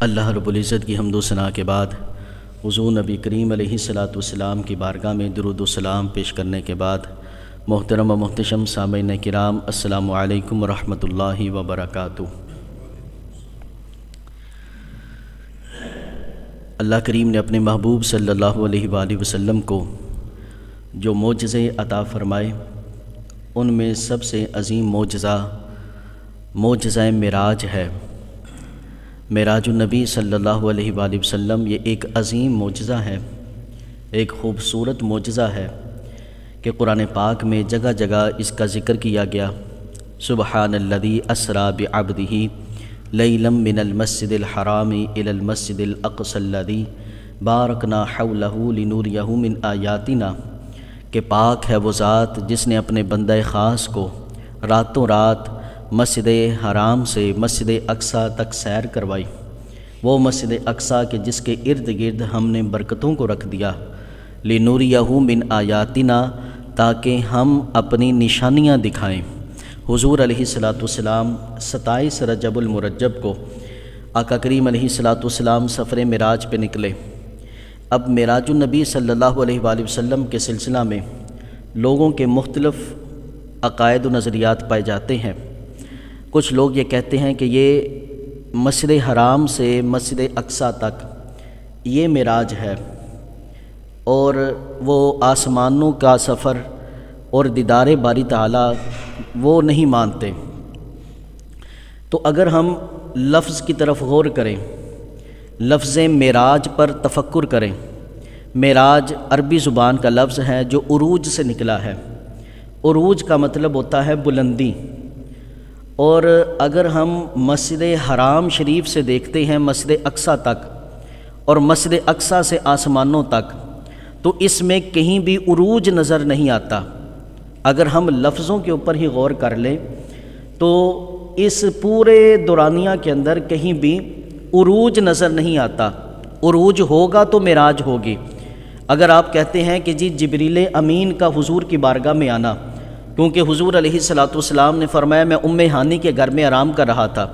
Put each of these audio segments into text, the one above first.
اللہ رب العزت کی حمد و ثنا کے بعد حضور نبی کریم علیہ الصلاۃ والسلام کی بارگاہ میں درود و سلام پیش کرنے کے بعد محترم و محتشم سامعین کرام، السلام علیکم ورحمۃ اللہ وبرکاتہ۔ اللہ کریم نے اپنے محبوب صلی اللہ علیہ وآلہ وسلم کو جو معجزے عطا فرمائے، ان میں سب سے عظیم معجزہ معراج ہے۔ معراج النبی صلی اللہ علیہ وآلہ وسلم یہ ایک عظیم معجزہ ہے، ایک خوبصورت معجزہ ہے کہ قرآن پاک میں جگہ جگہ اس کا ذکر کیا گیا۔ سبحان الذی اسریٰ بعبدہ لیلا من المسجد الحرام الی المسجد الاقصی الذی بارکنا حولہ لنوریہ من آیاتنا، کہ پاک ہے وہ ذات جس نے اپنے بندہ خاص کو راتوں رات مسجد حرام سے مسجد اقصیٰ تک سیر کروائی، وہ مسجد اقصیٰ کے جس کے ارد گرد ہم نے برکتوں کو رکھ دیا، لنوریہ من آیاتنا، تاکہ ہم اپنی نشانیاں دکھائیں۔ حضور علیہ الصلاۃ والسلام 27 رجب المرجب کو آقا کریم علیہ الصلاۃ والسلام سفر معراج پہ نکلے۔ اب معراج النبی صلی اللہ علیہ وآلہ وسلم کے سلسلہ میں لوگوں کے مختلف عقائد و نظریات پائے جاتے ہیں۔ کچھ لوگ یہ کہتے ہیں کہ یہ مسجد حرام سے مسجد اقصیٰ تک یہ معراج ہے، اور وہ آسمانوں کا سفر اور دیدار باری تعالیٰ وہ نہیں مانتے۔ تو اگر ہم لفظ کی طرف غور کریں، لفظ معراج پر تفکر کریں، معراج عربی زبان کا لفظ ہے جو عروج سے نکلا ہے۔ عروج کا مطلب ہوتا ہے بلندی، اور اگر ہم مسجد حرام شریف سے دیکھتے ہیں مسجد اقصیٰ تک اور مسجد اقصیٰ سے آسمانوں تک، تو اس میں کہیں بھی عروج نظر نہیں آتا۔ اگر ہم لفظوں کے اوپر ہی غور کر لیں تو اس پورے دورانیہ کے اندر کہیں بھی عروج نظر نہیں آتا۔ عروج ہوگا تو معراج ہوگی۔ اگر آپ کہتے ہیں کہ جی جبریل امین کا حضور کی بارگاہ میں آنا، کیونکہ حضور علیہ الصلاۃ والسلام نے فرمایا میں ام ہانی کے گھر میں آرام کر رہا تھا،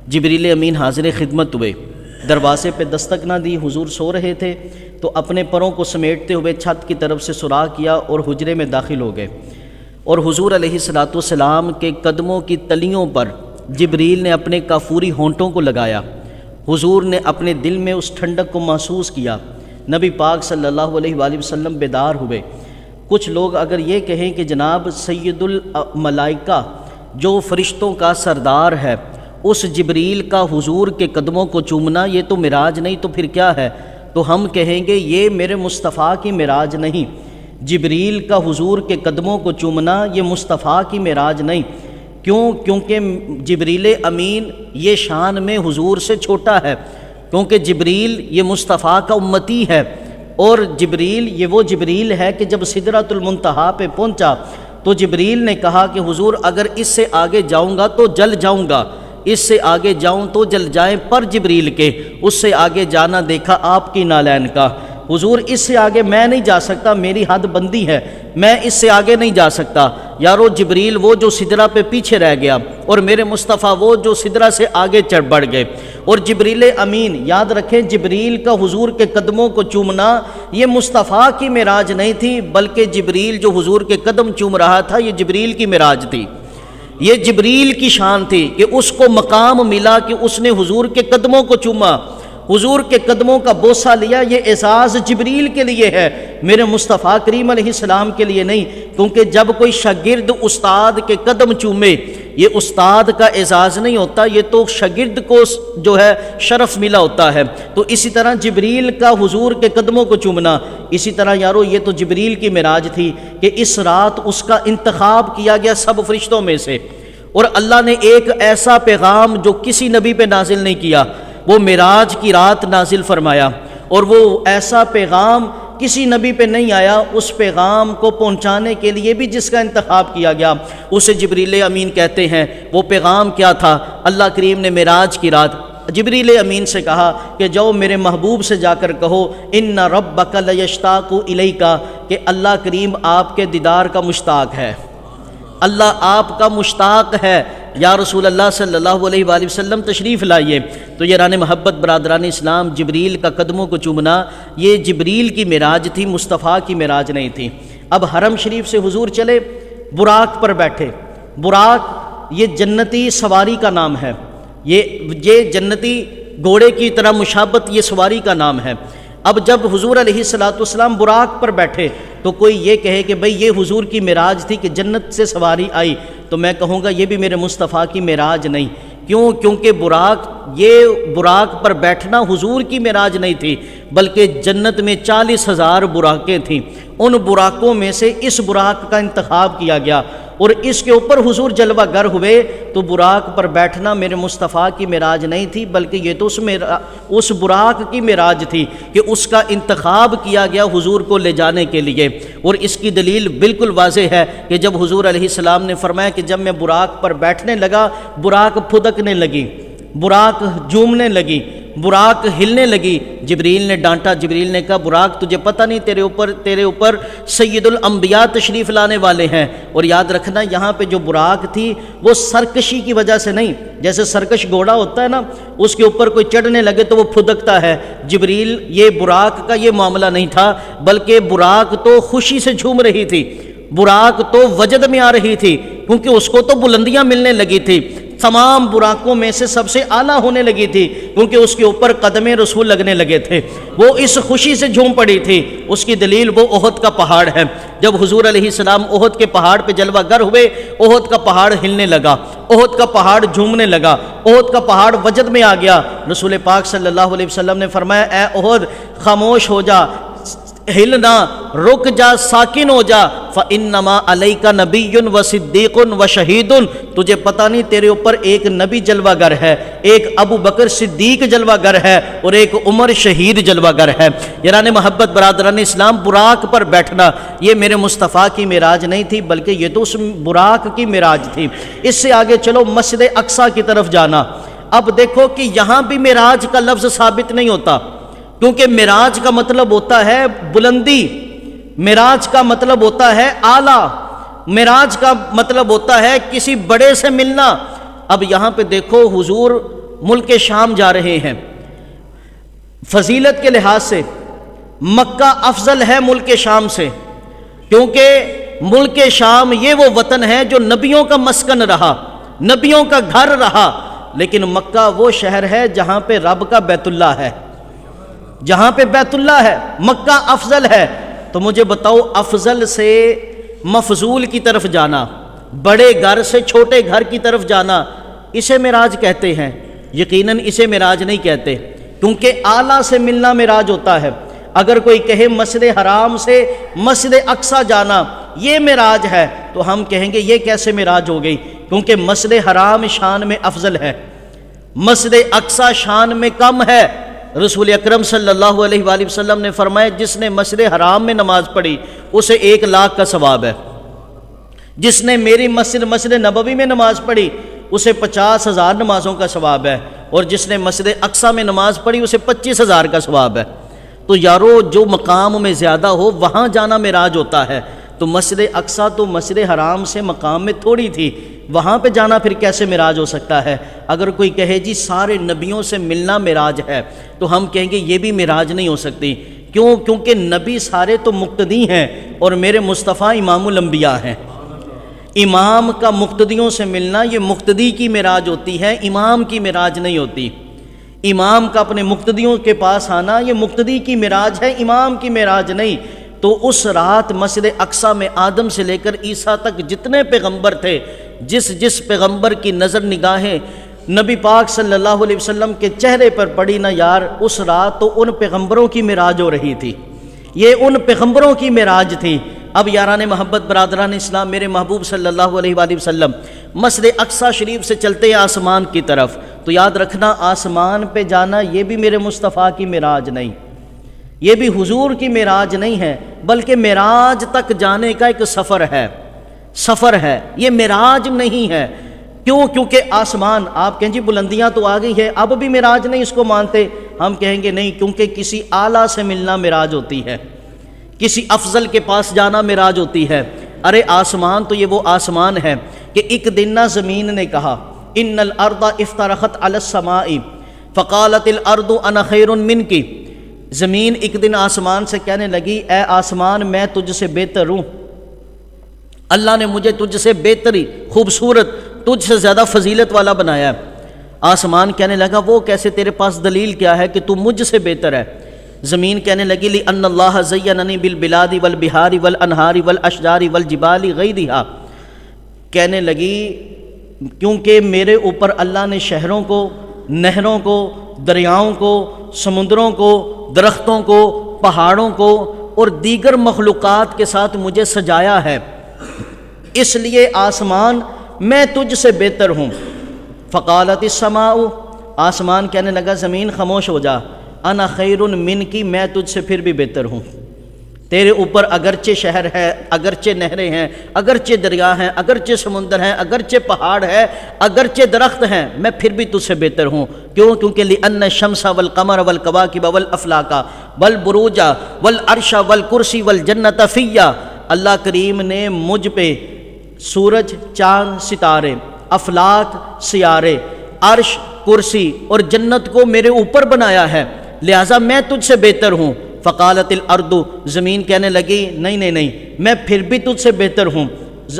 جبریل امین حاضر خدمت ہوئے، دروازے پہ دستک نہ دی، حضور سو رہے تھے تو اپنے پروں کو سمیٹتے ہوئے چھت کی طرف سے سراغ کیا اور حجرے میں داخل ہو گئے، اور حضور علیہ الصلاۃ والسلام کے قدموں کی تلیوں پر جبریل نے اپنے کافوری ہونٹوں کو لگایا۔ حضور نے اپنے دل میں اس ٹھنڈک کو محسوس کیا، نبی پاک صلی اللہ علیہ وآلہ وسلم بیدار ہوئے۔ کچھ لوگ اگر یہ کہیں کہ جناب سید الملائکہ جو فرشتوں کا سردار ہے، اس جبریل کا حضور کے قدموں کو چومنا یہ تو معراج نہیں تو پھر کیا ہے؟ تو ہم کہیں گے یہ میرے مصطفیٰ کی معراج نہیں، جبریل کا حضور کے قدموں کو چومنا یہ مصطفیٰ کی معراج نہیں۔ کیونکہ جبریل امین یہ شان میں حضور سے چھوٹا ہے، کیونکہ جبریل یہ مصطفیٰ کا امتی ہے، اور جبریل یہ وہ جبریل ہے کہ جب سدرۃ المنتہا پہ پہنچا تو جبریل نے کہا کہ حضور اگر اس سے آگے جاؤں گا تو جل جاؤں گا، اس سے آگے جاؤں تو جل جائیں، پر جبریل کے اس سے آگے جانا دیکھا آپ کی نالین کا۔ حضور اس سے آگے میں نہیں جا سکتا، میری حد بندی ہے، میں اس سے آگے نہیں جا سکتا۔ یارو جبریل وہ جو سدرہ پہ پیچھے رہ گیا، اور میرے مصطفیٰ وہ جو سدرہ سے آگے چڑھ بڑھ گئے۔ اور جبریل امین، یاد رکھیں جبریل کا حضور کے قدموں کو چومنا یہ مصطفیٰ کی معراج نہیں تھی، بلکہ جبریل جو حضور کے قدم چوم رہا تھا یہ جبریل کی معراج تھی، یہ جبریل کی شان تھی کہ اس کو مقام ملا کہ اس نے حضور کے قدموں کو چوما، حضور کے قدموں کا بوسہ لیا۔ یہ اعزاز جبریل کے لیے ہے، میرے مصطفیٰ کریم علیہ السلام کے لیے نہیں، کیونکہ جب کوئی شاگرد استاد کے قدم چومے یہ استاد کا اعزاز نہیں ہوتا، یہ تو شاگرد کو جو ہے شرف ملا ہوتا ہے۔ تو اسی طرح جبریل کا حضور کے قدموں کو چومنا، اسی طرح یارو یہ تو جبریل کی معراج تھی کہ اس رات اس کا انتخاب کیا گیا سب فرشتوں میں سے، اور اللہ نے ایک ایسا پیغام جو کسی نبی پہ نازل نہیں کیا وہ معراج کی رات نازل فرمایا، اور وہ ایسا پیغام کسی نبی پہ نہیں آیا، اس پیغام کو پہنچانے کے لیے بھی جس کا انتخاب کیا گیا اسے جبریل امین کہتے ہیں۔ وہ پیغام کیا تھا؟ اللہ کریم نے معراج کی رات جبریل امین سے کہا کہ جاؤ میرے محبوب سے جا کر کہو ان ربک لیشتاق الیک، کہ اللہ کریم آپ کے دیدار کا مشتاق ہے، اللہ آپ کا مشتاق ہے، یا رسول اللہ صلی اللہ علیہ وآلہ وسلم تشریف لائیے۔ تو یاران محبت برادران اسلام، جبریل کا قدموں کو چومنا یہ جبریل کی معراج تھی، مصطفیٰ کی معراج نہیں تھی۔ اب حرم شریف سے حضور چلے، براق پر بیٹھے۔ براق یہ جنتی سواری کا نام ہے، یہ جنتی گھوڑے کی طرح مشابت یہ سواری کا نام ہے۔ اب جب حضور علیہ الصلوۃ والسلام براق پر بیٹھے تو کوئی یہ کہے کہ بھئی یہ حضور کی معراج تھی کہ جنت سے سواری آئی، تو میں کہوں گا یہ بھی میرے مصطفیٰ کی معراج نہیں۔ کیوں؟ کیونکہ براق پر بیٹھنا حضور کی معراج نہیں تھی، بلکہ جنت میں 40,000 براقیں تھیں، ان براقوں میں سے اس براق کا انتخاب کیا گیا اور اس کے اوپر حضور جلوہ گر ہوئے۔ تو براق پر بیٹھنا میرے مصطفیٰ کی معراج نہیں تھی، بلکہ یہ تو اس براق کی معراج تھی کہ اس کا انتخاب کیا گیا حضور کو لے جانے کے لیے۔ اور اس کی دلیل بالکل واضح ہے کہ جب حضور علیہ السلام نے فرمایا کہ جب میں براق پر بیٹھنے لگا، براق پھدکنے لگی، براق جھومنے لگی، براق ہلنے لگی۔ جبریل نے ڈانٹا، جبریل نے کہا براق تجھے پتہ نہیں تیرے اوپر سید الانبیاء تشریف لانے والے ہیں۔ اور یاد رکھنا یہاں پہ جو براق تھی وہ سرکشی کی وجہ سے نہیں، جیسے سرکش گھوڑا ہوتا ہے نا، اس کے اوپر کوئی چڑھنے لگے تو وہ پھدکتا ہے، جبریل یہ براق کا یہ معاملہ نہیں تھا، بلکہ براق تو خوشی سے جھوم رہی تھی، براق تو وجد میں آ رہی تھی، کیونکہ اس کو تو بلندیاں ملنے لگی تھی، تمام براقوں میں سے سب سے اعلیٰ ہونے لگی تھی، کیونکہ اس کے اوپر قدم رسول لگنے لگے تھے، وہ اس خوشی سے جھوم پڑی تھی۔ اس کی دلیل وہ احد کا پہاڑ ہے۔ جب حضور علیہ السلام احد کے پہاڑ پہ جلوہ گر ہوئے، احد کا پہاڑ ہلنے لگا، احد کا پہاڑ جھومنے لگا، احد کا پہاڑ وجد میں آ گیا۔ رسول پاک صلی اللہ علیہ وسلم نے فرمایا اے احد خاموش ہو جا، ہلنا، رک جا، ساکن ہو جا، فَإِنَّمَا عَلَيْكَ نَبِيٌّ وَصِدِّيقٌ وَشَهِيدٌ، تجھے پتہ نہیں تیرے اوپر ایک نبی جلوہ گر ہے، ایک ابو بکر صدیق جلوہ گر ہے اور ایک عمر شہید جلوہ گر ہے۔ یاران محبت برادران اسلام، براق پر بیٹھنا یہ میرے مصطفیٰ کی معراج نہیں تھی، بلکہ یہ تو اس براق کی معراج تھی۔ اس سے آگے چلو، مسجد اقصیٰ کی طرف جانا۔ اب دیکھو کہ یہاں بھی معراج کا لفظ ثابت نہیں ہوتا، کیونکہ معراج کا مطلب ہوتا ہے بلندی، معراج کا مطلب ہوتا ہے اعلیٰ، معراج کا مطلب ہوتا ہے کسی بڑے سے ملنا۔ اب یہاں پہ دیکھو حضور ملک شام جا رہے ہیں، فضیلت کے لحاظ سے مکہ افضل ہے ملک شام سے، کیونکہ ملک شام یہ وہ وطن ہے جو نبیوں کا مسکن رہا، نبیوں کا گھر رہا، لیکن مکہ وہ شہر ہے جہاں پہ رب کا بیت اللہ ہے، جہاں پہ بیت اللہ ہے، مکہ افضل ہے۔ تو مجھے بتاؤ، افضل سے مفضول کی طرف جانا، بڑے گھر سے چھوٹے گھر کی طرف جانا، اسے معراج کہتے ہیں؟ یقیناً اسے معراج نہیں کہتے، کیونکہ اعلیٰ سے ملنا معراج ہوتا ہے۔ اگر کوئی کہے مسجد حرام سے مسجد اقصیٰ جانا یہ معراج ہے، تو ہم کہیں گے یہ کیسے معراج ہو گئی، کیونکہ مسجد حرام شان میں افضل ہے، مسجد اقصیٰ شان میں کم ہے۔ رسول اکرم صلی اللہ علیہ وآلہ وسلم نے فرمایا جس نے مسجد حرام میں نماز پڑھی اسے 1,00,000 کا ثواب ہے، جس نے میری مسجد نبوی میں نماز پڑھی اسے 50,000 نمازوں کا ثواب ہے، اور جس نے مسجد اقصیٰ میں نماز پڑھی اسے 25,000 کا ثواب ہے۔ تو یارو جو مقام میں زیادہ ہو وہاں جانا معراج ہوتا ہے، تو مسجد اقصیٰ تو مسجد حرام سے مقام میں تھوڑی تھی، وہاں پہ جانا پھر کیسے معراج ہو سکتا ہے؟ اگر کوئی کہے جی سارے نبیوں سے ملنا معراج ہے، تو ہم کہیں گے یہ بھی معراج نہیں ہو سکتی۔ کیوں؟ کیونکہ نبی سارے تو مقتدی ہیں اور میرے مصطفیٰ امام الانبیاء ہیں۔ امام کا مقتدیوں سے ملنا یہ مقتدی کی معراج ہوتی ہے، امام کی معراج نہیں ہوتی۔ امام کا اپنے مقتدیوں کے پاس آنا یہ مقتدی کی معراج ہے، امام کی معراج نہیں۔ تو اس رات مسجد اقصیٰ میں آدم سے لے کر عیسیٰ تک جتنے پیغمبر تھے، جس پیغمبر کی نظر نگاہیں نبی پاک صلی اللہ علیہ وسلم کے چہرے پر پڑی نا یار، اس رات تو ان پیغمبروں کی معراج ہو رہی تھی، یہ ان پیغمبروں کی معراج تھی۔ اب یاران محبت برادران اسلام، میرے محبوب صلی اللہ علیہ وآلہ وسلم مسجد اقصیٰ شریف سے چلتے ہیں آسمان کی طرف، تو یاد رکھنا آسمان پہ جانا یہ بھی میرے مصطفیٰ کی معراج نہیں، یہ بھی حضور کی معراج نہیں ہے، بلکہ معراج تک جانے کا ایک سفر ہے، یہ معراج نہیں ہے۔ کیوں؟ کیونکہ آسمان، آپ کہیں جی بلندیاں تو آ گئی ہے، اب بھی معراج نہیں اس کو مانتے، ہم کہیں گے نہیں، کیونکہ کسی اعلیٰ سے ملنا معراج ہوتی ہے، کسی افضل کے پاس جانا معراج ہوتی ہے۔ ارے آسمان تو یہ وہ آسمان ہے کہ ایک دن نہ زمین نے کہا ان الارض افترخت علی السماء فقالت الارض انا خیر منکی، زمین ایک دن آسمان سے کہنے لگی اے آسمان میں تجھ سے بہتر ہوں، اللہ نے مجھے تجھ سے بہتری خوبصورت تجھ سے زیادہ فضیلت والا بنایا ہے۔ آسمان کہنے لگا وہ کیسے، تیرے پاس دلیل کیا ہے کہ تو مجھ سے بہتر ہے؟ زمین کہنے لگی لِأَنَّ اللَّهَ زَيَّنَنِي بِالْبِلَادِ وَالْبِحَارِ وَالْأَنْهَارِ وَالْأَشْجَارِ وَالْجِبَالِ غَيْرِهَا، کہنے لگی کیونکہ میرے اوپر اللہ نے شہروں کو، نہروں کو، دریاؤں کو، سمندروں کو، درختوں کو، پہاڑوں کو اور دیگر مخلوقات کے ساتھ مجھے سجایا ہے، اس لیے آسمان میں تجھ سے بہتر ہوں۔ فقالت السماء، آسمان کہنے لگا زمین خاموش ہو جا، انا خیر منکی، میں تجھ سے پھر بھی بہتر ہوں، تیرے اوپر اگرچہ شہر ہے، اگرچہ نہریں ہیں، اگرچہ دریا ہیں، اگرچہ سمندر ہیں، اگرچہ پہاڑ ہے، اگرچہ درخت ہیں، میں پھر بھی تجھ سے بہتر ہوں۔ کیوں؟ کیونکہ لِأَنَّ الشَّمْسَ وَالْقَمَرَ وَالْكَوَاكِبَ وَالْأَفْلَاقَ وَالْبُرُوجَ وَالْعَرْشَ وَالْكُرْسِي وَالْجَنَّةَ فِيَّ، اللہ کریم نے مجھ پہ سورج، چاند، ستارے، افلاک، سیارے، عرش، کرسی اور جنت کو میرے اوپر بنایا ہے، لہٰذا میں تجھ سے بہتر ہوں۔ فقالت الارض، زمین کہنے لگی نہیں نہیں نہیں، میں پھر بھی تجھ سے بہتر ہوں۔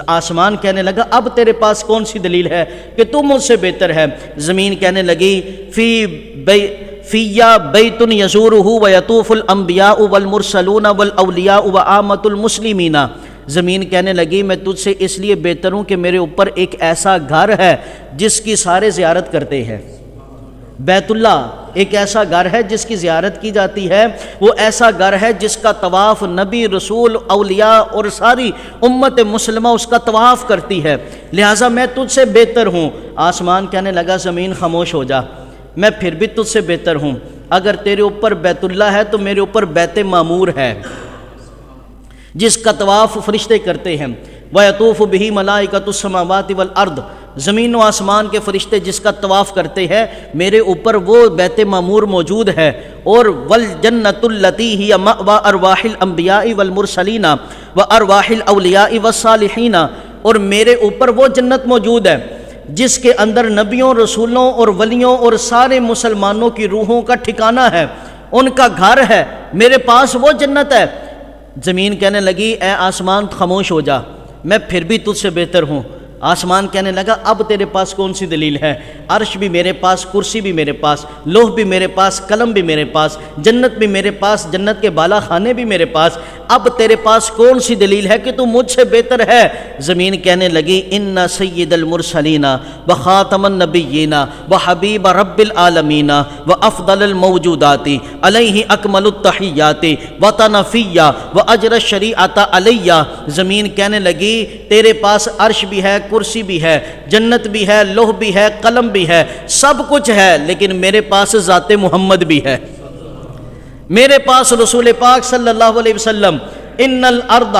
آسمان کہنے لگا اب تیرے پاس کون سی دلیل ہے کہ تو مجھ سے بہتر ہے؟ زمین کہنے لگی فِيَّ بَيْتٌ يَزُورُهُ وَيَطُوفُ الْأَنْبِيَاءُ وَالْمُرْسَلُونَ وَالْأَوْلِيَاءُ وَعَامَّةُ الْمُسْلِمِينَ، زمین کہنے لگی میں تجھ سے اس لیے بہتر ہوں کہ میرے اوپر ایک ایسا گھر ہے جس کی سارے زیارت کرتے ہیں، بیت اللہ ایک ایسا گھر ہے جس کی زیارت کی جاتی ہے، وہ ایسا گھر ہے جس کا طواف نبی، رسول، اولیاء اور ساری امت مسلمہ اس کا طواف کرتی ہے، لہٰذا میں تجھ سے بہتر ہوں۔ آسمان کہنے لگا زمین خاموش ہو جا، میں پھر بھی تجھ سے بہتر ہوں، اگر تیرے اوپر بیت اللہ ہے تو میرے اوپر بیت معمور ہے جس کا طواف فرشتے کرتے ہیں، وَيَطُوفُ بِهِ مَلَائِكَةُ السَّمَاوَاتِ وَالْأَرْضِ، زمین و آسمان کے فرشتے جس کا طواف کرتے ہیں، میرے اوپر وہ بیت معمور موجود ہے، اور وَالْجَنَّةُ الَّتِي هِيَ مَأْوَى أَرْوَاحِ الْأَنْبِيَاءِ وَالْمُرْسَلِينَ وَأَرْوَاحِ الْأَوْلِيَاءِ وَالصَّالِحِينَ، اور میرے اوپر وہ جنت موجود ہے جس کے اندر نبیوں، رسولوں اور ولیوں اور سارے مسلمانوں کی روحوں کا ٹھکانہ ہے، ان کا گھر ہے، میرے پاس وہ جنت ہے۔ زمین کہنے لگی اے آسمان خاموش ہو جا، میں پھر بھی تجھ سے بہتر ہوں۔ آسمان کہنے لگا اب تیرے پاس کون سی دلیل ہے؟ عرش بھی میرے پاس، کرسی بھی میرے پاس، لوح بھی میرے پاس، قلم بھی میرے پاس، جنت بھی میرے پاس، جنت کے بالا خانے بھی میرے پاس، اب تیرے پاس کون سی دلیل ہے کہ تو مجھ سے بہتر ہے؟ زمین کہنے لگی ان سید المرسلین وخاتم النبیین وحبیب رب العالمین وافضل الموجودات علیہ اکمل التحیات وتنفیہ واجر الشریعۃ علیہ، زمین کہنے لگی تیرے پاس عرش بھی ہے، کرسی بھی ہے، جنت بھی ہے، لوح بھی ہے، قلم بھی ہے، سب کچھ ہے، لیکن میرے پاس ذات محمد بھی ہے، میرے پاس رسول پاک صلی اللہ علیہ وسلم۔ ان الارض،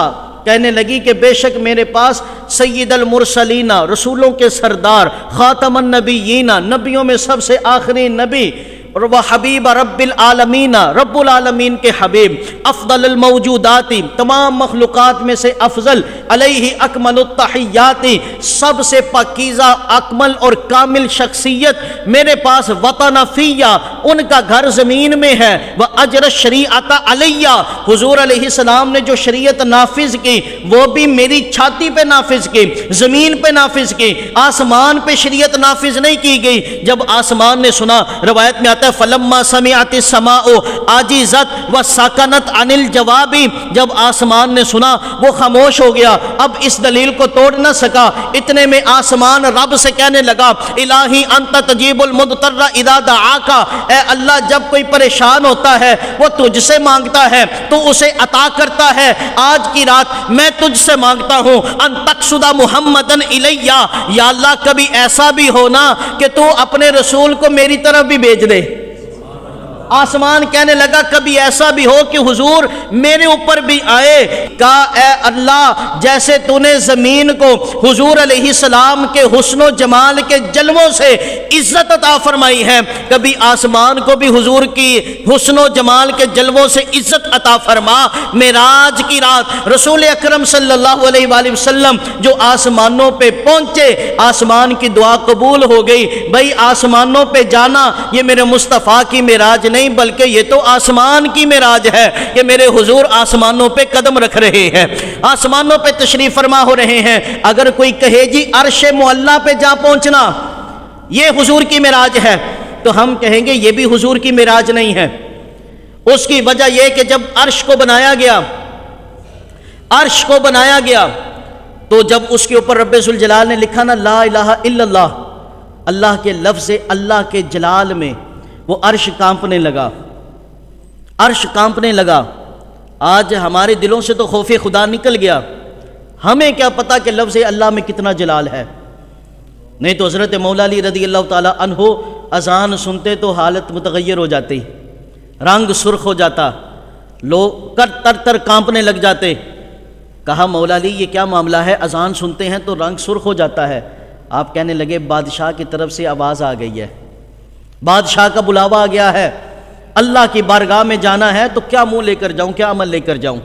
کہنے لگی کہ بے شک میرے پاس سید المرسلین، رسولوں کے سردار، خاتم النبیین، نبیوں میں سب سے آخری نبی، اور وہ حبیب رب العالمین، رب العالمین کے حبیب، افضل الموجودات، تمام مخلوقات میں سے افضل، علیہ اکمل التحیات، سب سے پاکیزہ، اکمل اور کامل شخصیت میرے پاس، وطن فیہ، ان کا گھر زمین میں ہے، وہ اجر الشریعۃ علیہ، حضور علیہ السلام نے جو شریعت نافذ کی وہ بھی میری چھاتی پہ نافذ کی، زمین پہ نافذ کی، آسمان پہ شریعت نافذ نہیں کی گئی۔ جب آسمان نے سنا، روایت میں آتا ہے فلما سمعت السماء عاجزت وسکنت عن الجواب، جب آسمان نے سنا وہ خاموش ہو گیا، اب اس دلیل کو توڑ نہ سکا، اتنے میں آسمان رب سے کہنے لگا الہی انت تجیب المضطر اذا دعاک، اے اللہ جب کوئی پریشان ہوتا ہے وہ تجھ سے مانگتا ہے تو اسے عطا کرتا ہے، آج کی رات میں تجھ سے مانگتا ہوں ان تقصد محمدن الیہ، یا اللہ کبھی ایسا بھی ہونا کہ تو اپنے رسول کو میری طرف بھی بھیج دے۔ آسمان کہنے لگا کبھی ایسا بھی ہو کہ حضور میرے اوپر بھی آئے۔ کہا اے اللہ جیسے تو نے زمین کو حضور علیہ السلام کے حسن و جمال کے جلووں سے عزت عطا فرمائی ہے، کبھی آسمان کو بھی حضور کی حسن و جمال کے جلووں سے عزت عطا فرما۔ معراج کی رات رسول اکرم صلی اللہ علیہ وآلہ وسلم جو آسمانوں پہ پہنچے، آسمان کی دعا قبول ہو گئی۔ بھائی آسمانوں پہ جانا یہ میرے مصطفیٰ کی معراج نہیں بلکہ یہ تو آسمان کی معراج ہے کہ میرے حضور آسمانوں پہ قدم رکھ رہے ہیں، آسمانوں پہ تشریف فرما ہو رہے ہیں۔ اگر کوئی کہے جی عرش معلیٰ پہ جا پہنچنا یہ حضور کی معراج ہے تو ہم کہیں گے یہ بھی حضور کی معراج نہیں ہے۔ اس کی وجہ یہ کہ جب عرش کو بنایا گیا، عرش کو بنایا گیا تو جب اس کے اوپر رب ذوالجلال نے لکھا نا لا الہ الا اللہ، اللہ کے لفظ اللہ کے جلال میں وہ عرش کانپنے لگا، عرش کانپنے لگا۔ آج ہمارے دلوں سے تو خوف خدا نکل گیا، ہمیں کیا پتا کہ لفظ اللہ میں کتنا جلال ہے۔ نہیں تو حضرت مولا علی رضی اللہ تعالیٰ عنہ اذان سنتے تو حالت متغیر ہو جاتی، رنگ سرخ ہو جاتا، لوگ تر تر کانپنے لگ جاتے۔ کہا مولا علی یہ کیا معاملہ ہے، اذان سنتے ہیں تو رنگ سرخ ہو جاتا ہے۔ آپ کہنے لگے بادشاہ کی طرف سے آواز آ گئی ہے، بادشاہ کا بلاوا آ گیا ہے، اللہ کی بارگاہ میں جانا ہے تو کیا منہ لے کر جاؤں، کیا عمل لے کر جاؤں،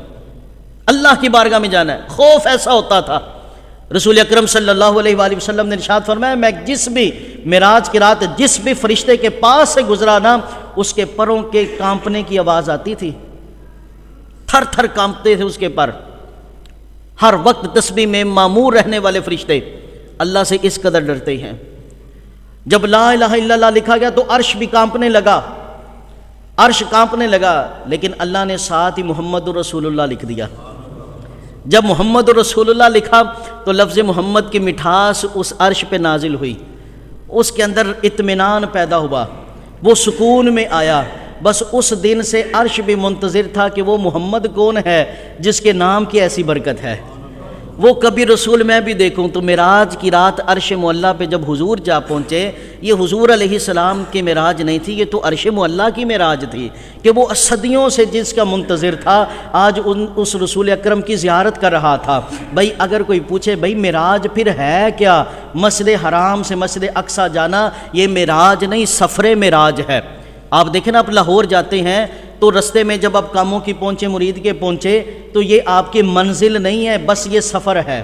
اللہ کی بارگاہ میں جانا ہے۔ خوف ایسا ہوتا تھا۔ رسول اکرم صلی اللہ علیہ وآلہ وسلم نے ارشاد فرمایا میں جس بھی معراج کی رات جس بھی فرشتے کے پاس سے گزرا نا اس کے پروں کے کانپنے کی آواز آتی تھی، تھر تھر کانپتے تھے اس کے پر۔ ہر وقت تسبیح میں معمور رہنے والے فرشتے اللہ سے اس قدر ڈرتے ہیں۔ جب لا الہ الا اللہ لکھا گیا تو عرش بھی کانپنے لگا، عرش کانپنے لگا، لیکن اللہ نے ساتھ ہی محمد رسول اللہ لکھ دیا۔ جب محمد رسول اللہ لکھا تو لفظ محمد کی مٹھاس اس عرش پہ نازل ہوئی، اس کے اندر اطمینان پیدا ہوا، وہ سکون میں آیا۔ بس اس دن سے عرش بھی منتظر تھا کہ وہ محمد کون ہے جس کے نام کی ایسی برکت ہے، وہ کبھی رسول میں بھی دیکھوں۔ تو معراج کی رات عرش معلیٰ پہ جب حضور جا پہنچے، یہ حضور علیہ السلام کی معراج نہیں تھی، یہ تو عرش معلیٰ کی معراج تھی کہ وہ صدیوں سے جس کا منتظر تھا آج اس رسول اکرم کی زیارت کر رہا تھا۔ بھائی اگر کوئی پوچھے بھائی معراج پھر ہے کیا، مسجد حرام سے مسجد اقصیٰ جانا یہ معراج نہیں سفر معراج ہے۔ آپ دیکھیں نا آپ لاہور جاتے ہیں تو رستے میں جب آپ کاموں کی پہنچے، مرید کے پہنچے تو یہ آپ کی منزل نہیں ہے، بس یہ سفر ہے،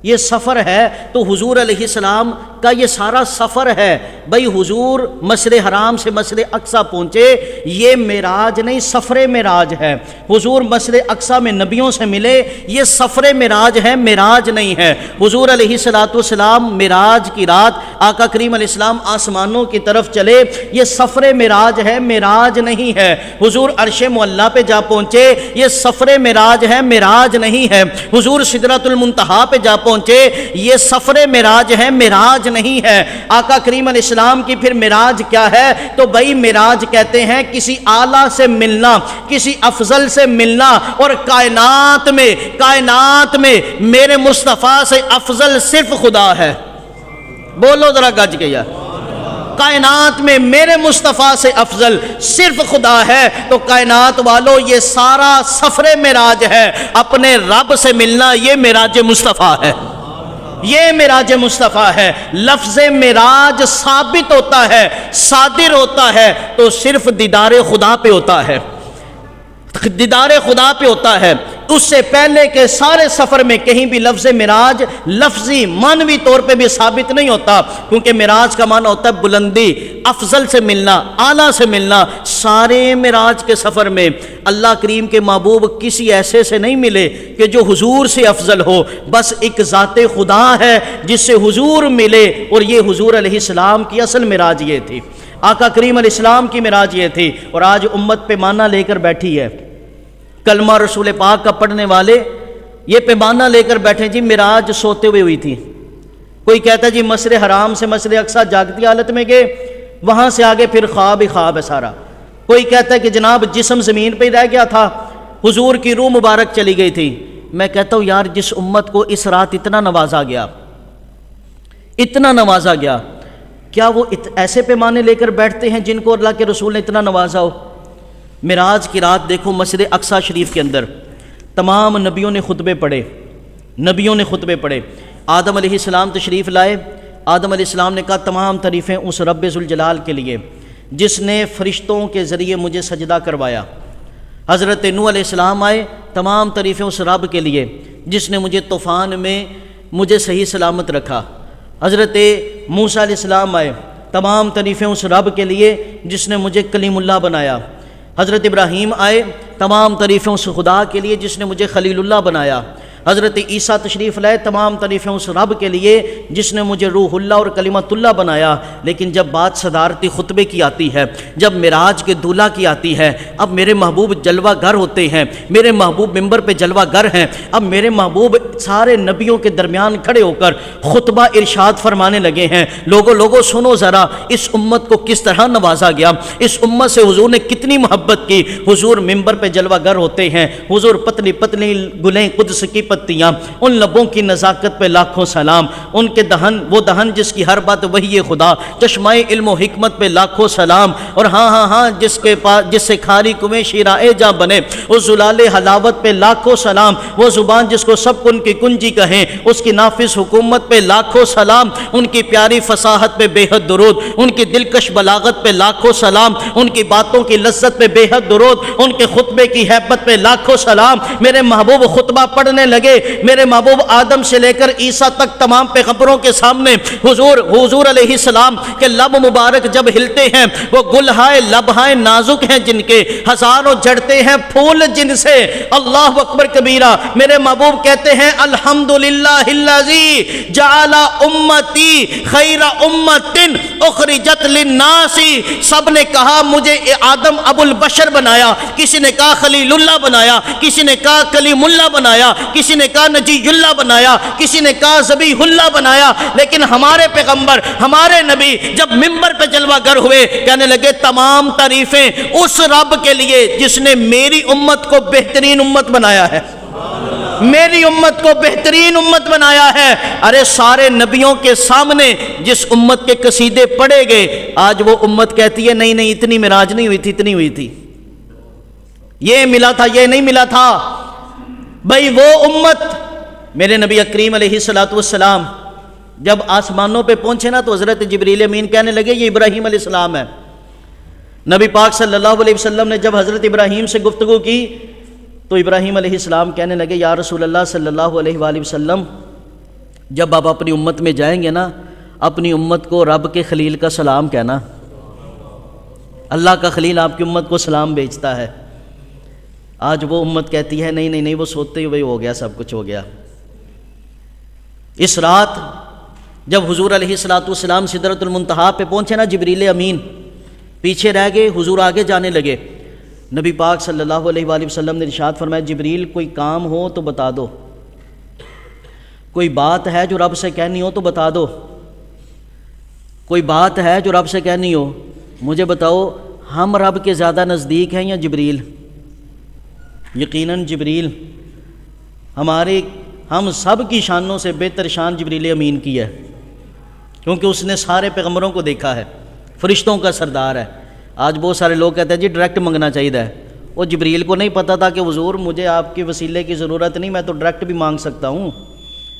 یہ سفر ہے۔ تو حضور علیہ السلام کا یہ سارا سفر ہے۔ بھائی حضور مسجد حرام سے مسجد اقصیٰ پہنچے، یہ معراج نہیں سفر معراج ہے۔ حضور مسجد اقصیٰ میں نبیوں سے ملے، یہ سفر معراج ہے، معراج نہیں ہے۔ حضور علیہ السلام معراج کی رات آقا کریم علیہ السلام آسمانوں کی طرف چلے، یہ سفر معراج ہے، معراج نہیں ہے۔ حضور عرش معلیٰ پہ جا پہنچے، یہ سفر معراج ہے، معراج نہیں ہے۔ حضور سدرۃ المنتہا پہ جا پہنچے، یہ سفر معراج ہے، معراج نہیں ہے۔ آقا کریم علیہ السلام کی پھر معراج کیا ہے؟ تو بھائی معراج کہتے ہیں کسی اعلیٰ سے ملنا، کسی افضل سے ملنا، اور کائنات میں میرے مصطفیٰ سے افضل صرف خدا ہے۔ بولو ذرا گج کے یار، کائنات میں میرے مصطفیٰ سے افضل صرف خدا ہے۔ تو کائنات والو یہ سارا سفر معراج ہے، اپنے رب سے ملنا یہ معراج مصطفیٰ ہے، یہ معراج مصطفیٰ ہے۔ لفظ معراج ثابت ہوتا ہے، صادر ہوتا ہے تو صرف دیدار خدا پہ ہوتا ہے، دیدار خدا پہ ہوتا ہے۔ اس سے پہلے کے سارے سفر میں کہیں بھی لفظ معراج لفظی معنوی طور پہ بھی ثابت نہیں ہوتا، کیونکہ معراج کا معنی ہوتا ہے بلندی، افضل سے ملنا، اعلیٰ سے ملنا۔ سارے معراج کے سفر میں اللہ کریم کے محبوب کسی ایسے سے نہیں ملے کہ جو حضور سے افضل ہو، بس ایک ذات خدا ہے جس سے حضور ملے، اور یہ حضور علیہ السلام کی اصل معراج یہ تھی، آقا کریم علیہ السلام کی معراج یہ تھی۔ اور آج امت پیمانہ لے کر بیٹھی ہے، کلمہ رسول پاک کا پڑھنے والے یہ پیمانہ لے کر بیٹھے جی معراج سوتے ہوئے ہوئی تھی۔ کوئی کہتا ہے جی مسجد حرام سے مسجد اقصیٰ جاگتی حالت میں گئے، وہاں سے آگے پھر خواب ہی خواب ہے سارا۔ کوئی کہتا ہے کہ جناب جسم زمین پہ ہی رہ گیا تھا، حضور کی روح مبارک چلی گئی تھی۔ میں کہتا ہوں یار جس امت کو اس رات اتنا نوازا گیا، اتنا نوازا گیا، کیا وہ ایسے پیمانے لے کر بیٹھتے ہیں جن کو اللہ کے رسول نے اتنا نوازا ہو؟ معراج کی رات دیکھو مسجد اقصی شریف کے اندر تمام نبیوں نے خطبے پڑھے، آدم علیہ السلام تشریف لائے۔ آدم علیہ السلام نے کہا تمام تعریفیں اس رب ذوالجلال کے لیے جس نے فرشتوں کے ذریعے مجھے سجدہ کروایا۔ حضرت نوح علیہ السلام آئے، تمام تعریفیں اس رب کے لیے جس نے مجھے طوفان میں مجھے صحیح سلامت رکھا۔ حضرت موسیٰ علیہ السلام آئے، تمام تعریفیں اس رب کے لیے جس نے مجھے کلیم اللہ بنایا۔ حضرت ابراہیم آئے، تمام تعریفیں اس خدا کے لیے جس نے مجھے خلیل اللہ بنایا۔ حضرت عیسیٰ تشریف لائے، تمام تعریفیں اس رب کے لیے جس نے مجھے روح اللہ اور کلمت اللہ بنایا۔ لیکن جب بات صدارتی خطبے کی آتی ہے، جب معراج کے دولہا کی آتی ہے، اب میرے محبوب جلوہ گر ہوتے ہیں، میرے محبوب ممبر پہ جلوہ گر ہیں، اب میرے محبوب سارے نبیوں کے درمیان کھڑے ہو کر خطبہ ارشاد فرمانے لگے ہیں، لوگوں سنو ذرا اس امت کو کس طرح نوازا گیا، اس امت سے حضور نے کتنی محبت کی۔ حضور ممبر پہ جلوہ گر ہوتے ہیں، حضور پتلی پتلی گلیں قدس کی پتیاں، ان لبوں کی نزاکت پہ لاکھوں سلام، ان کے دہن وہ دہن جس کی ہر بات وحی خدا، چشمہ علم و حکمت پہ لاکھوں سلام، اور ہاں جس سے کھاری کنویں شیرائے جاں بنے اس زلال حلاوت پہ لاکھوں سلام، وہ زبان جس کو سب کن کی کنجی کہیں اس کی نافذ حکومت پہ لاکھوں سلام، ان کی پیاری فصاحت پہ بے حد درود، ان کی دلکش بلاغت پہ لاکھوں سلام، ان کی باتوں کی لذت پہ بے حد درود، ان کے خطبے کی ہیبت پہ لاکھوں سلام۔ میرے محبوب خطبہ پڑھنے لگے، میرے محبوب آدم سے لے کر عیسیٰ تک تمام پیغمبروں کے سامنے حضور علیہ السلام کے لب مبارک جب ہلتے ہیں، وہ گلہائے لبہائے نازک ہیں جن کے، ہزاروں جڑتے ہیں پھول جن سے، اللہ اکبر کبیرہ۔ میرے محبوب کہتے ہیں الحمدللہ الذی جعل امتی خیر امت اخرجت للناس۔ سب نے کہا مجھے آدم ابو البشر بنایا، کسی نے کہا خلیل اللہ بنایا، کسی نے کہا کلیم اللہ بنایا، کسی نے کہا نجی اللہ بنایا، کسی نے کہا ذبیح اللہ بنایا، لیکن ہمارے پیغمبر ہمارے نبی جب ممبر پہ جلوہ گر ہوئے کہنے لگے تمام تعریفیں اس رب کے لیے جس نے میری امت کو بہترین امت بنایا ہے، میری امت کو بہترین امت بنایا ہے۔ ارے سارے نبیوں کے سامنے جس امت کے قصیدے پڑھے گئے، آج وہ امت کہتی ہے نہیں اتنی معراج نہیں ہوئی تھی، اتنی ہوئی تھی، یہ ملا تھا، یہ نہیں ملا تھا۔ بھئی وہ امت، میرے نبی کریم علیہ السلام جب آسمانوں پہ پہنچے نا تو حضرت جبریل امین کہنے لگے یہ ابراہیم علیہ السلام ہے۔ نبی پاک صلی اللہ علیہ وسلم نے جب حضرت ابراہیم سے گفتگو کی تو ابراہیم علیہ السلام کہنے لگے یا رسول اللہ صلی اللہ علیہ وآلہ وسلم، جب آپ اپنی امت میں جائیں گے نا، اپنی امت کو رب کے خلیل کا سلام کہنا، اللہ کا خلیل آپ کی امت کو سلام بھیجتا ہے۔ آج وہ امت کہتی ہے نہیں وہ سوتے ہوئے ہو گیا، سب کچھ ہو گیا۔ اس رات جب حضور علیہ السلام سدرۃ المنتہا پہ پہنچے نا، جبریل امین پیچھے رہ گئے، حضور آگے جانے لگے۔ نبی پاک صلی اللہ علیہ وآلہ وسلم نے ارشاد فرمایا جبریل کوئی کام ہو تو بتا دو، کوئی بات ہے جو رب سے کہنی ہو تو بتا دو، کوئی بات ہے جو رب سے کہنی ہو مجھے بتاؤ، ہم رب کے زیادہ نزدیک ہیں یا جبریل؟ یقیناً جبریل، ہم سب کی شانوں سے بہتر شان جبریل امین کی ہے، کیونکہ اس نے سارے پیغمبروں کو دیکھا ہے، فرشتوں کا سردار ہے۔ آج بہت سارے لوگ کہتے ہیں جی ڈائریکٹ منگنا چاہیے، وہ جبریل کو نہیں پتہ تھا کہ حضور مجھے آپ کے وسیلے کی ضرورت نہیں، میں تو ڈائریکٹ بھی مانگ سکتا ہوں،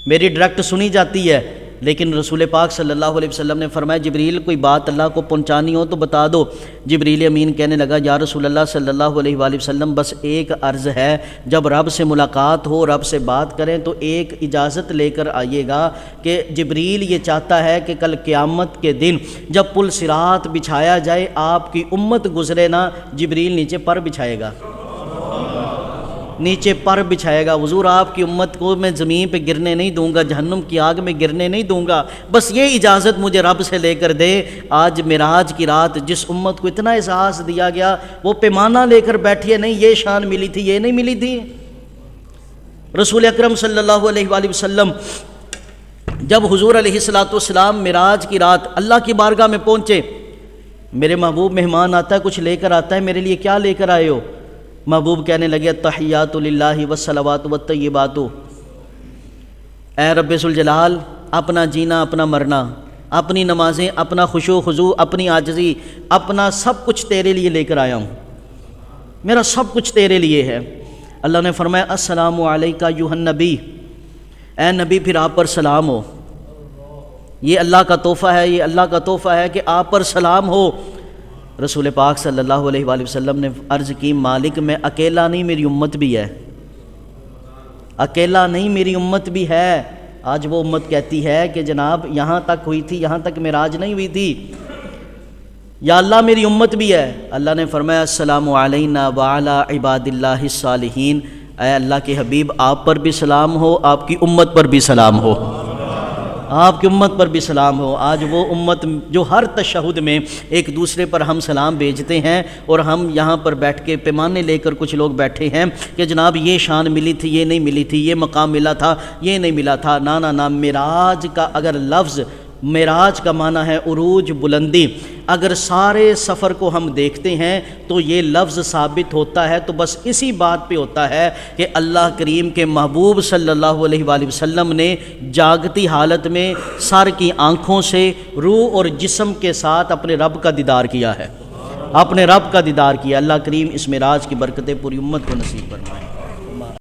میری ڈائریکٹ سنی جاتی ہے۔ لیکن رسول پاک صلی اللہ علیہ وسلم نے فرمایا جبریل کوئی بات اللہ کو پہنچانی ہو تو بتا دو۔ جبریل امین کہنے لگا یا رسول اللہ صلی اللہ علیہ وآلہ وسلم بس ایک عرض ہے، جب رب سے ملاقات ہو، رب سے بات کریں تو ایک اجازت لے کر آئیے گا کہ جبریل یہ چاہتا ہے کہ کل قیامت کے دن جب پل صراط بچھایا جائے، آپ کی امت گزرے نا، جبریل نیچے پر بچھائے گا، نیچے پر بچھائے گا۔ حضور آپ کی امت کو میں زمین پہ گرنے نہیں دوں گا، جہنم کی آگ میں گرنے نہیں دوں گا، بس یہ اجازت مجھے رب سے لے کر دے۔ آج معراج کی رات جس امت کو اتنا احساس دیا گیا، وہ پیمانہ لے کر بیٹھی ہے، نہیں یہ شان ملی تھی، یہ نہیں ملی تھی۔ رسول اکرم صلی اللہ علیہ وآلہ وسلم جب حضور علیہ السلام معراج کی رات اللہ کی بارگاہ میں پہنچے، میرے محبوب مہمان آتا ہے کچھ لے کر آتا ہے، میرے لیے کیا لے کر آئے ہو؟ محبوب کہنے لگے التحیات للہ والصلوات والطیبات، اے رب ذوالجلال اپنا جینا اپنا مرنا، اپنی نمازیں، اپنا خشوع خضوع، اپنی عاجزی، اپنا سب کچھ تیرے لیے لے کر آیا ہوں۔ میرا سب کچھ تیرے لیے ہے۔ اللہ نے فرمایا السلام علیکہ ایھا النبی، اے نبی پھر آپ پر سلام ہو۔ یہ اللہ کا تحفہ ہے، یہ اللہ کا تحفہ ہے کہ آپ پر سلام ہو۔ رسول پاک صلی اللہ علیہ وآلہ وسلم نے عرض کی مالک میں اکیلا نہیں، میری امت بھی ہے، اکیلا نہیں میری امت بھی ہے۔ آج وہ امت کہتی ہے کہ جناب یہاں تک ہوئی تھی، یہاں تک معراج نہیں ہوئی تھی، یا اللہ میری امت بھی ہے۔ اللہ نے فرمایا السلام علینا وعلی عباد اللہ الصالحین، اے اللہ کے حبیب آپ پر بھی سلام ہو، آپ کی امت پر بھی سلام ہو، آپ کی امت پر بھی سلام ہو۔ آج وہ امت جو ہر تشہد میں ایک دوسرے پر ہم سلام بھیجتے ہیں، اور ہم یہاں پر بیٹھ کے پیمانے لے کر کچھ لوگ بیٹھے ہیں کہ جناب یہ شان ملی تھی، یہ نہیں ملی تھی، یہ مقام ملا تھا، یہ نہیں ملا تھا۔ نا معراج کا اگر لفظ، معراج کا معنی ہے عروج، بلندی، اگر سارے سفر کو ہم دیکھتے ہیں تو یہ لفظ ثابت ہوتا ہے تو بس اسی بات پہ ہوتا ہے کہ اللہ کریم کے محبوب صلی اللہ علیہ وآلہ وسلم نے جاگتی حالت میں سر کی آنکھوں سے روح اور جسم کے ساتھ اپنے رب کا دیدار کیا ہے، اپنے رب کا دیدار کیا۔ اللہ کریم اس معراج کی برکتیں پوری امت کو نصیب فرمائے۔